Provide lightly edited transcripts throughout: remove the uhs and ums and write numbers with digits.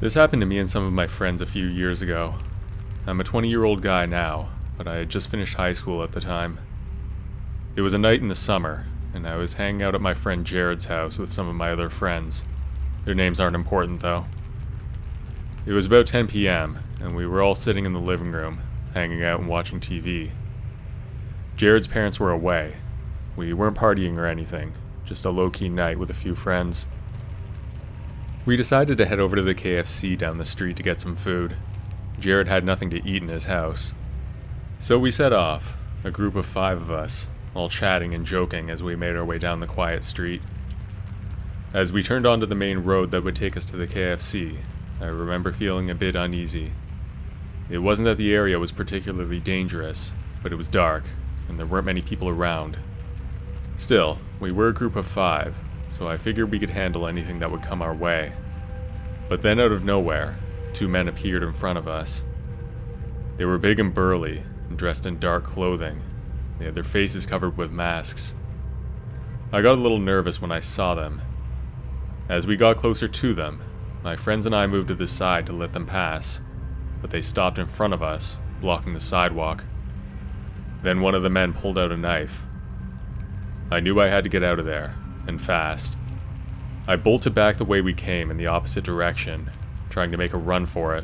This happened to me and some of my friends a few years ago. I'm a 20-year-old guy now, but I had just finished high school at the time. It was a night in the summer, and I was hanging out at my friend Jared's house with some of my other friends. Their names aren't important, though. It was about 10 p.m., and we were all sitting in the living room, hanging out and watching TV. Jared's parents were away. We weren't partying or anything, just a low-key night with a few friends. We decided to head over to the KFC down the street to get some food. Jared had nothing to eat in his house. So we set off, a group of 5 of us, all chatting and joking as we made our way down the quiet street. As we turned onto the main road that would take us to the KFC, I remember feeling a bit uneasy. It wasn't that the area was particularly dangerous, but it was dark, and there weren't many people around. Still, we were a group of 5, so I figured we could handle anything that would come our way. But then out of nowhere, 2 men appeared in front of us. They were big and burly, and dressed in dark clothing. They had their faces covered with masks. I got a little nervous when I saw them. As we got closer to them, my friends and I moved to the side to let them pass, but they stopped in front of us, blocking the sidewalk. Then one of the men pulled out a knife. I knew I had to get out of there, and fast. I bolted back the way we came in the opposite direction, trying to make a run for it.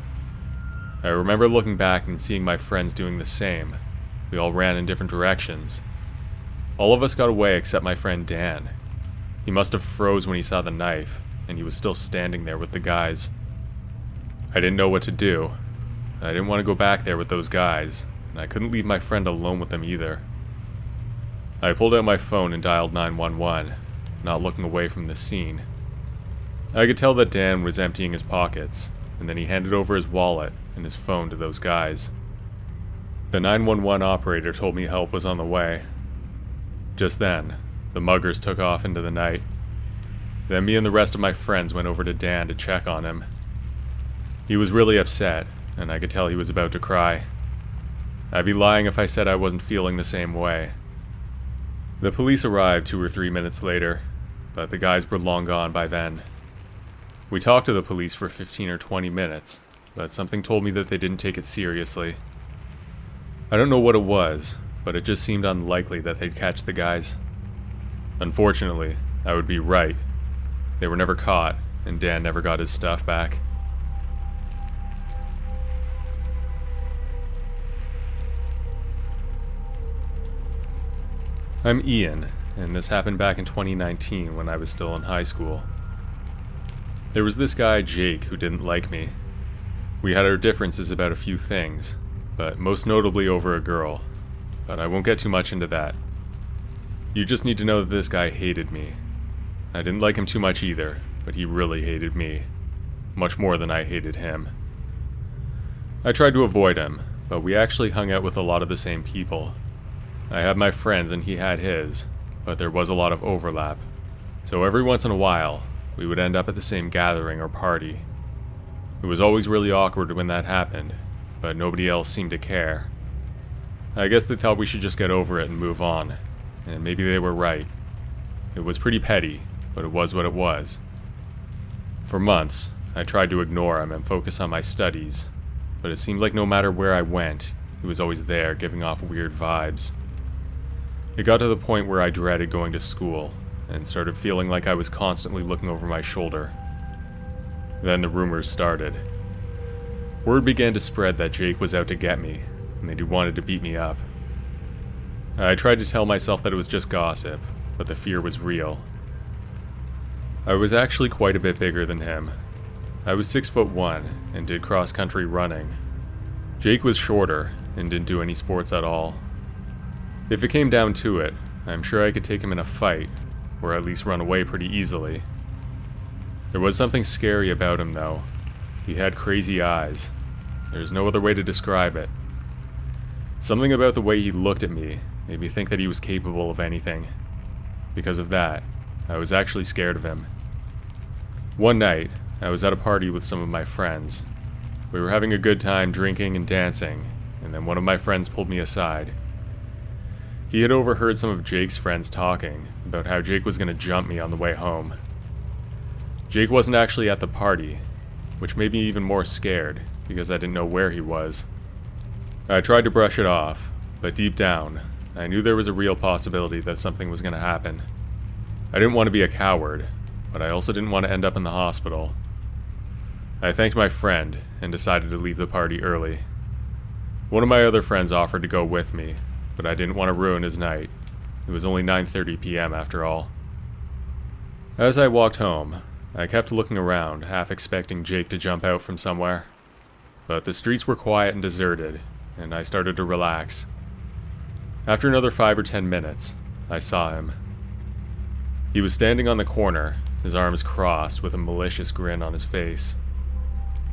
I remember looking back and seeing my friends doing the same. We all ran in different directions. All of us got away except my friend Dan. He must have froze when he saw the knife, and he was still standing there with the guys. I didn't know what to do. I didn't want to go back there with those guys, and I couldn't leave my friend alone with them either. I pulled out my phone and dialed 911, not looking away from the scene. I could tell that Dan was emptying his pockets, and then he handed over his wallet and his phone to those guys. The 911 operator told me help was on the way. Just then, the muggers took off into the night. Then me and the rest of my friends went over to Dan to check on him. He was really upset, and I could tell he was about to cry. I'd be lying if I said I wasn't feeling the same way. The police arrived 2 or 3 minutes later, but the guys were long gone by then. We talked to the police for 15 or 20 minutes, but something told me that they didn't take it seriously. I don't know what it was, but it just seemed unlikely that they'd catch the guys. Unfortunately, I would be right. They were never caught, and Dan never got his stuff back. I'm Ian, and this happened back in 2019 when I was still in high school. There was this guy, Jake, who didn't like me. We had our differences about a few things, but most notably over a girl. But I won't get too much into that. You just need to know that this guy hated me. I didn't like him too much either, but he really hated me. Much more than I hated him. I tried to avoid him, but we actually hung out with a lot of the same people. I had my friends and he had his, but there was a lot of overlap. So every once in a while, we would end up at the same gathering or party. It was always really awkward when that happened, but nobody else seemed to care. I guess they thought we should just get over it and move on, and maybe they were right. It was pretty petty, but it was what it was. For months, I tried to ignore him and focus on my studies, but it seemed like no matter where I went, he was always there giving off weird vibes. It got to the point where I dreaded going to school, and started feeling like I was constantly looking over my shoulder. Then the rumors started. Word began to spread that Jake was out to get me, and that he wanted to beat me up. I tried to tell myself that it was just gossip, but the fear was real. I was actually quite a bit bigger than him. I was 6'1" and did cross-country running. Jake was shorter and didn't do any sports at all. If it came down to it, I'm sure I could take him in a fight, or at least run away pretty easily. There was something scary about him though. He had crazy eyes. There's no other way to describe it. Something about the way he looked at me made me think that he was capable of anything. Because of that, I was actually scared of him. One night, I was at a party with some of my friends. We were having a good time drinking and dancing, and then one of my friends pulled me aside. He had overheard some of Jake's friends talking about how Jake was going to jump me on the way home. Jake wasn't actually at the party. which made me even more scared because I didn't know where he was. I tried to brush it off, but deep down, I knew there was a real possibility that something was going to happen. I didn't want to be a coward, but I also didn't want to end up in the hospital. I thanked my friend and decided to leave the party early. One of my other friends offered to go with me, but I didn't want to ruin his night. It was only 9:30 p.m. after all. As I walked home, I kept looking around, half expecting Jake to jump out from somewhere. But the streets were quiet and deserted, and I started to relax. After another 5 or 10 minutes, I saw him. He was standing on the corner, his arms crossed with a malicious grin on his face.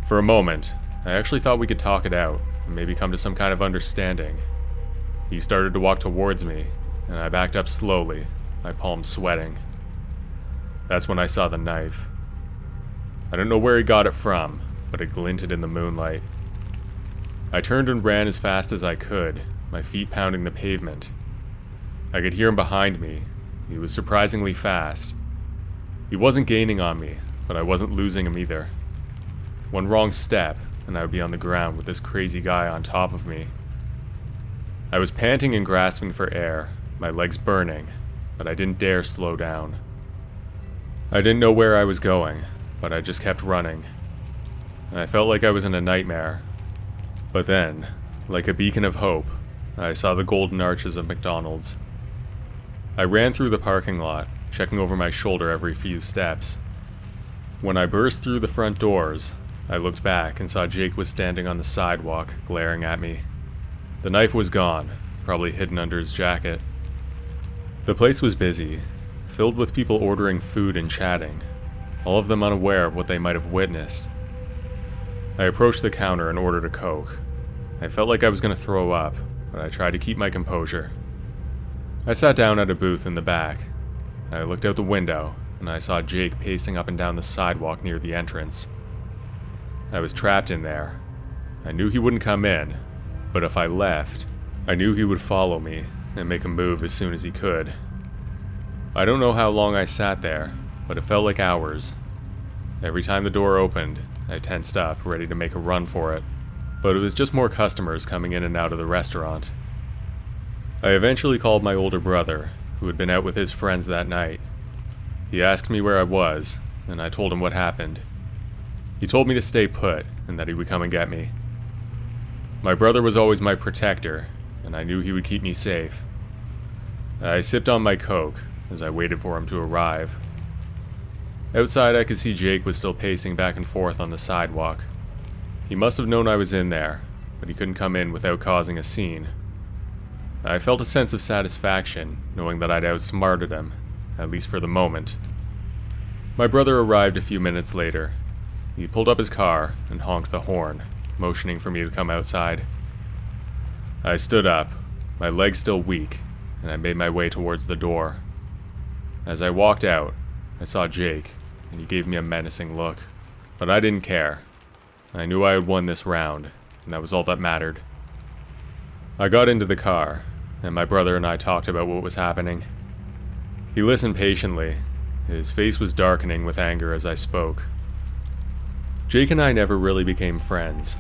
For a moment, I actually thought we could talk it out and maybe come to some kind of understanding. He started to walk towards me, and I backed up slowly, my palms sweating. That's when I saw the knife. I don't know where he got it from, but it glinted in the moonlight. I turned and ran as fast as I could, my feet pounding the pavement. I could hear him behind me. He was surprisingly fast. He wasn't gaining on me, but I wasn't losing him either. One wrong step, and I would be on the ground with this crazy guy on top of me. I was panting and grasping for air, my legs burning, but I didn't dare slow down. I didn't know where I was going, but I just kept running. I felt like I was in a nightmare. But then, like a beacon of hope, I saw the golden arches of McDonald's. I ran through the parking lot, checking over my shoulder every few steps. When I burst through the front doors, I looked back and saw Jake was standing on the sidewalk, glaring at me. The knife was gone, probably hidden under his jacket. The place was busy, filled with people ordering food and chatting, all of them unaware of what they might have witnessed. I approached the counter and ordered a Coke. I felt like I was going to throw up, but I tried to keep my composure. I sat down at a booth in the back. I looked out the window, and I saw Jake pacing up and down the sidewalk near the entrance. I was trapped in there. I knew he wouldn't come in, but if I left, I knew he would follow me and make a move as soon as he could. I don't know how long I sat there, but it felt like hours. Every time the door opened, I tensed up, ready to make a run for it, but it was just more customers coming in and out of the restaurant. I eventually called my older brother, who had been out with his friends that night. He asked me where I was, and I told him what happened. He told me to stay put, and that he would come and get me. My brother was always my protector, and I knew he would keep me safe. I sipped on my Coke as I waited for him to arrive. Outside, I could see Jake was still pacing back and forth on the sidewalk. He must have known I was in there, but he couldn't come in without causing a scene. I felt a sense of satisfaction, knowing that I'd outsmarted him, at least for the moment. My brother arrived a few minutes later. He pulled up his car and honked the horn, motioning for me to come outside. I stood up, my legs still weak, and I made my way towards the door. As I walked out, I saw Jake, and he gave me a menacing look. But I didn't care. I knew I had won this round, and that was all that mattered. I got into the car, and my brother and I talked about what was happening. He listened patiently. His face was darkening with anger as I spoke. Jake and I never really became friends,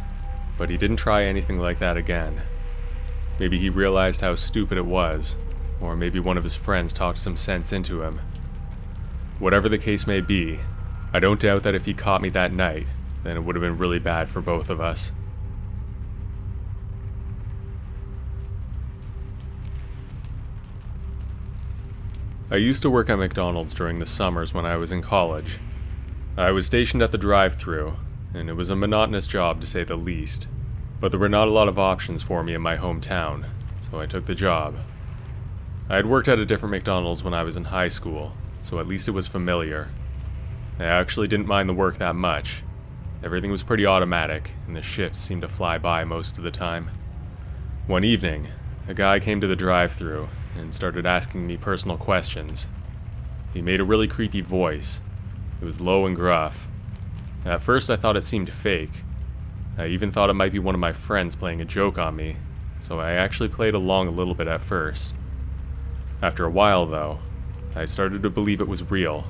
but he didn't try anything like that again. Maybe he realized how stupid it was, or maybe one of his friends talked some sense into him. Whatever the case may be, I don't doubt that if he caught me that night, then it would have been really bad for both of us. I used to work at McDonald's during the summers when I was in college. I was stationed at the drive-thru, and it was a monotonous job to say the least, but there were not a lot of options for me in my hometown, so I took the job. I had worked at a different McDonald's when I was in high school, so at least it was familiar. I actually didn't mind the work that much. Everything was pretty automatic, and the shifts seemed to fly by most of the time. One evening, a guy came to the drive-thru and started asking me personal questions. He made a really creepy voice. It was low and gruff. At first I thought it seemed fake. I even thought it might be one of my friends playing a joke on me, so I actually played along a little bit at first. After a while, though, I started to believe it was real.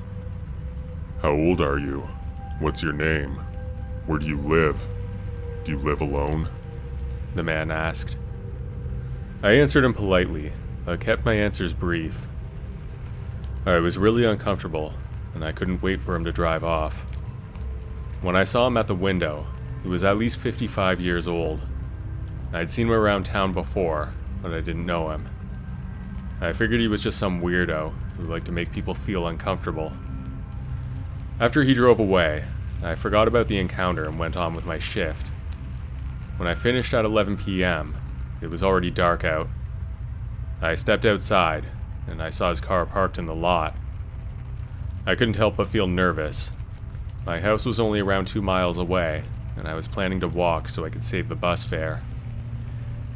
How old are you? What's your name? Where do you live? Do you live alone? The man asked. I answered him politely, but kept my answers brief. I was really uncomfortable, and I couldn't wait for him to drive off. When I saw him at the window, he was at least 55 years old. I'd seen him around town before, but I didn't know him. I figured he was just some weirdo who liked to make people feel uncomfortable. After he drove away, I forgot about the encounter and went on with my shift. When I finished at 11 p.m., it was already dark out. I stepped outside, and I saw his car parked in the lot. I couldn't help but feel nervous. My house was only around 2 miles away, and I was planning to walk so I could save the bus fare.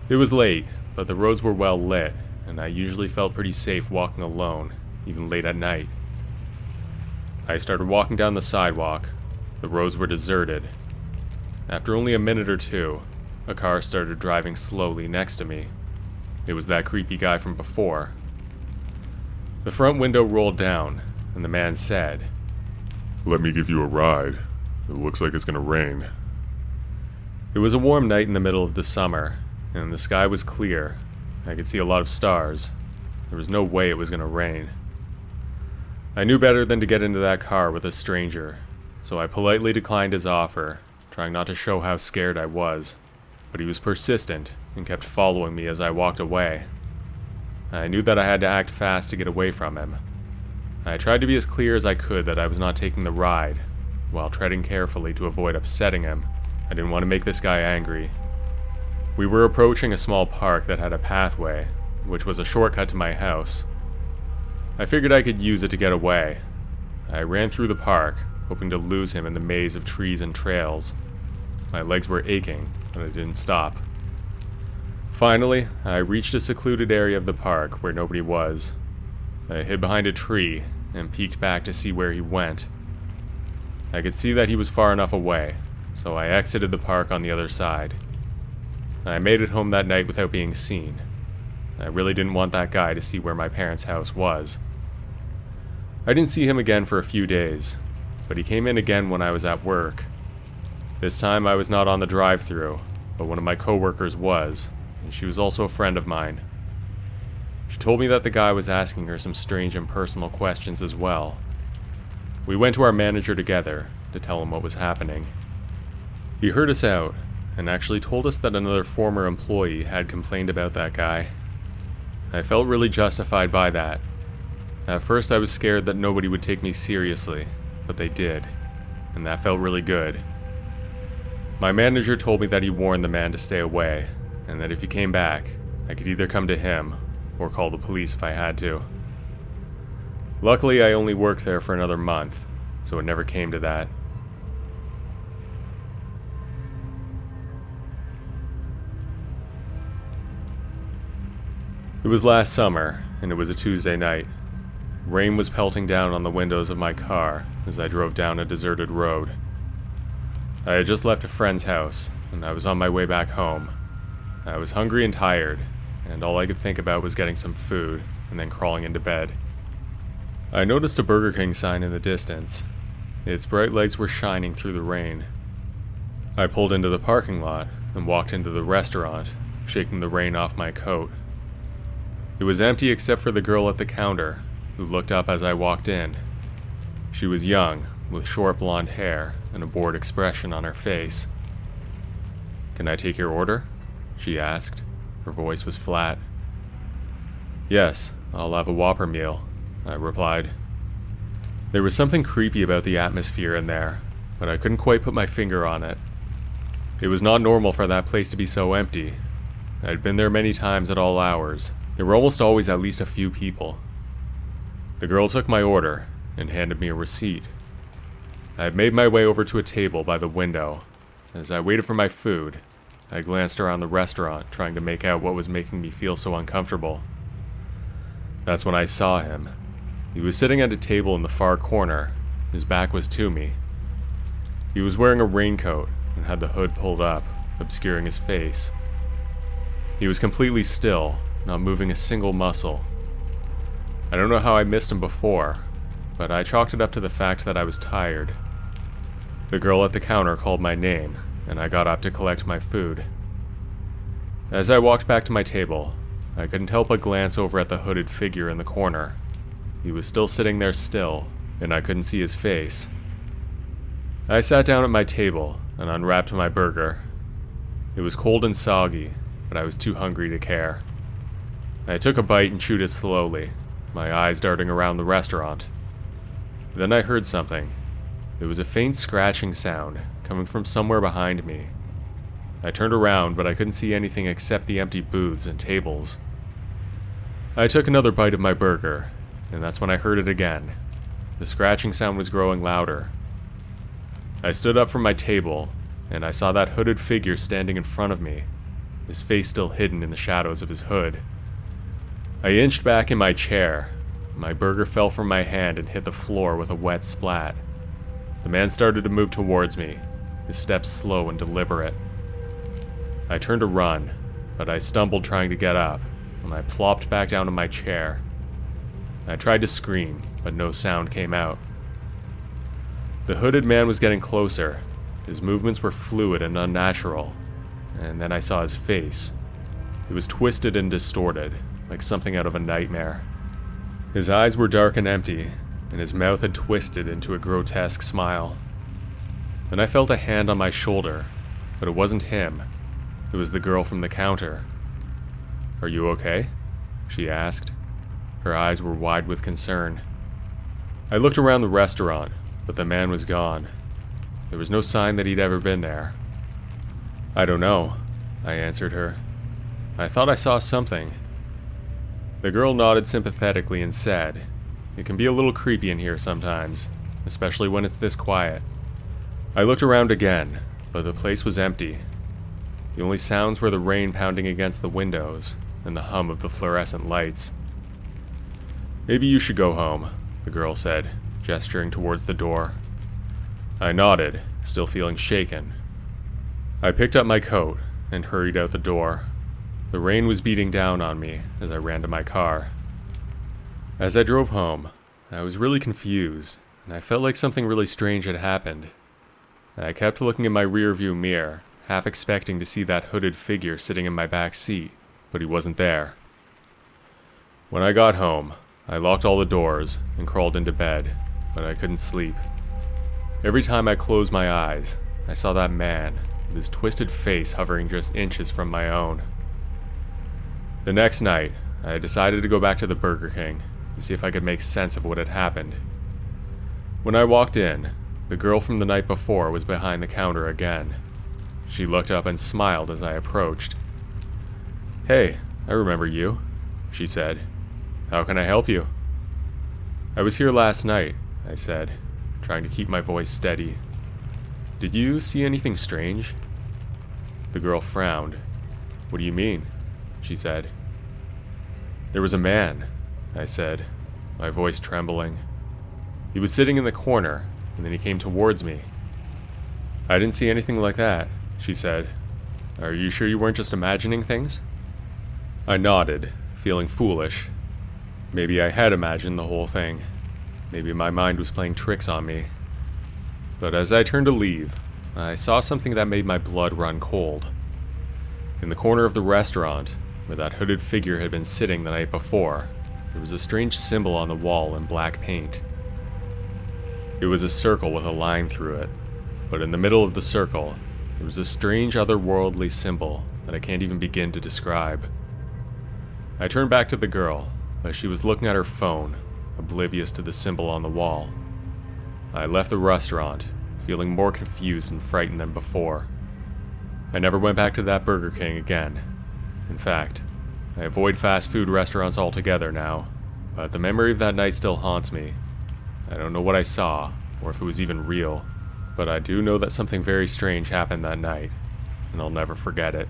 It was late, but the roads were well lit, and I usually felt pretty safe walking alone, even late at night. I started walking down the sidewalk. The roads were deserted. After only a minute or two, a car started driving slowly next to me. It was that creepy guy from before. The front window rolled down, and the man said, Let me give you a ride. It looks like it's gonna rain. It was a warm night in the middle of the summer, and the sky was clear. I could see a lot of stars. There was no way it was gonna rain. I knew better than to get into that car with a stranger, so I politely declined his offer, trying not to show how scared I was. But he was persistent and kept following me as I walked away. I knew that I had to act fast to get away from him. I tried to be as clear as I could that I was not taking the ride, while treading carefully to avoid upsetting him. I didn't want to make this guy angry. We were approaching a small park that had a pathway, which was a shortcut to my house. I figured I could use it to get away. I ran through the park, hoping to lose him in the maze of trees and trails. My legs were aching, but I didn't stop. Finally, I reached a secluded area of the park where nobody was. I hid behind a tree and peeked back to see where he went. I could see that he was far enough away, so I exited the park on the other side. I made it home that night without being seen. I really didn't want that guy to see where my parents' house was. I didn't see him again for a few days, but he came in again when I was at work. This time I was not on the drive-thru, but one of my coworkers was, and she was also a friend of mine. She told me that the guy was asking her some strange and personal questions as well. We went to our manager together to tell him what was happening. He heard us out and actually told us that another former employee had complained about that guy. I felt really justified by that. At first I was scared that nobody would take me seriously, but they did, and that felt really good. My manager told me that he warned the man to stay away, and that if he came back, I could either come to him or call the police if I had to. Luckily, I only worked there for another month, so it never came to that. It was last summer, and it was a Tuesday night. Rain was pelting down on the windows of my car as I drove down a deserted road. I had just left a friend's house, and I was on my way back home. I was hungry and tired, and all I could think about was getting some food and then crawling into bed. I noticed a Burger King sign in the distance. Its bright lights were shining through the rain. I pulled into the parking lot and walked into the restaurant, shaking the rain off my coat. It was empty except for the girl at the counter, who looked up as I walked in. She was young, with short blonde hair and a bored expression on her face. "Can I take your order?" she asked. Her voice was flat. "Yes, I'll have a Whopper meal," I replied. There was something creepy about the atmosphere in there, but I couldn't quite put my finger on it. It was not normal for that place to be so empty. I'd been there many times at all hours. There were almost always at least a few people. The girl took my order and handed me a receipt. I had made my way over to a table by the window. As I waited for my food, I glanced around the restaurant, trying to make out what was making me feel so uncomfortable. That's when I saw him. He was sitting at a table in the far corner. His back was to me. He was wearing a raincoat and had the hood pulled up, obscuring his face. He was completely still, not moving a single muscle. I don't know how I missed him before, but I chalked it up to the fact that I was tired. The girl at the counter called my name, and I got up to collect my food. As I walked back to my table, I couldn't help but glance over at the hooded figure in the corner. He was still sitting there still, and I couldn't see his face. I sat down at my table and unwrapped my burger. It was cold and soggy, but I was too hungry to care. I took a bite and chewed it slowly, my eyes darting around the restaurant. Then I heard something. It was a faint scratching sound coming from somewhere behind me. I turned around, but I couldn't see anything except the empty booths and tables. I took another bite of my burger, and that's when I heard it again. The scratching sound was growing louder. I stood up from my table, and I saw that hooded figure standing in front of me, his face still hidden in the shadows of his hood. I inched back in my chair. My burger fell from my hand and hit the floor with a wet splat. The man started to move towards me, his steps slow and deliberate. I turned to run, but I stumbled trying to get up, and I plopped back down in my chair. I tried to scream, but no sound came out. The hooded man was getting closer. His movements were fluid and unnatural, and then I saw his face. It was twisted and distorted, like something out of a nightmare. His eyes were dark and empty, and his mouth had twisted into a grotesque smile. Then I felt a hand on my shoulder, but it wasn't him. It was the girl from the counter. "Are you okay?" she asked. Her eyes were wide with concern. I looked around the restaurant, but the man was gone. There was no sign that he'd ever been there. "I don't know," I answered her. "I thought I saw something." The girl nodded sympathetically and said, "It can be a little creepy in here sometimes, especially when it's this quiet." I looked around again, but the place was empty. The only sounds were the rain pounding against the windows and the hum of the fluorescent lights. "Maybe you should go home," the girl said, gesturing towards the door. I nodded, still feeling shaken. I picked up my coat and hurried out the door. The rain was beating down on me as I ran to my car. As I drove home, I was really confused, and I felt like something really strange had happened. I kept looking in my rearview mirror, half expecting to see that hooded figure sitting in my back seat, but he wasn't there. When I got home, I locked all the doors and crawled into bed, but I couldn't sleep. Every time I closed my eyes, I saw that man, with his twisted face hovering just inches from my own. The next night, I decided to go back to the Burger King to see if I could make sense of what had happened. When I walked in, the girl from the night before was behind the counter again. She looked up and smiled as I approached. "Hey, I remember you," she said. "How can I help you?" "I was here last night," I said, trying to keep my voice steady. "Did you see anything strange?" The girl frowned. "What do you mean?" she said. "There was a man," I said, my voice trembling. "He was sitting in the corner, and then he came towards me." "I didn't see anything like that," she said. "Are you sure you weren't just imagining things?" I nodded, feeling foolish. Maybe I had imagined the whole thing. Maybe my mind was playing tricks on me. But as I turned to leave, I saw something that made my blood run cold. In the corner of the restaurant, where that hooded figure had been sitting the night before, there was a strange symbol on the wall in black paint. It was a circle with a line through it, but in the middle of the circle, there was a strange otherworldly symbol that I can't even begin to describe. I turned back to the girl, but she was looking at her phone, oblivious to the symbol on the wall. I left the restaurant, feeling more confused and frightened than before. I never went back to that Burger King again. In fact, I avoid fast food restaurants altogether now, but the memory of that night still haunts me. I don't know what I saw, or if it was even real, but I do know that something very strange happened that night, and I'll never forget it.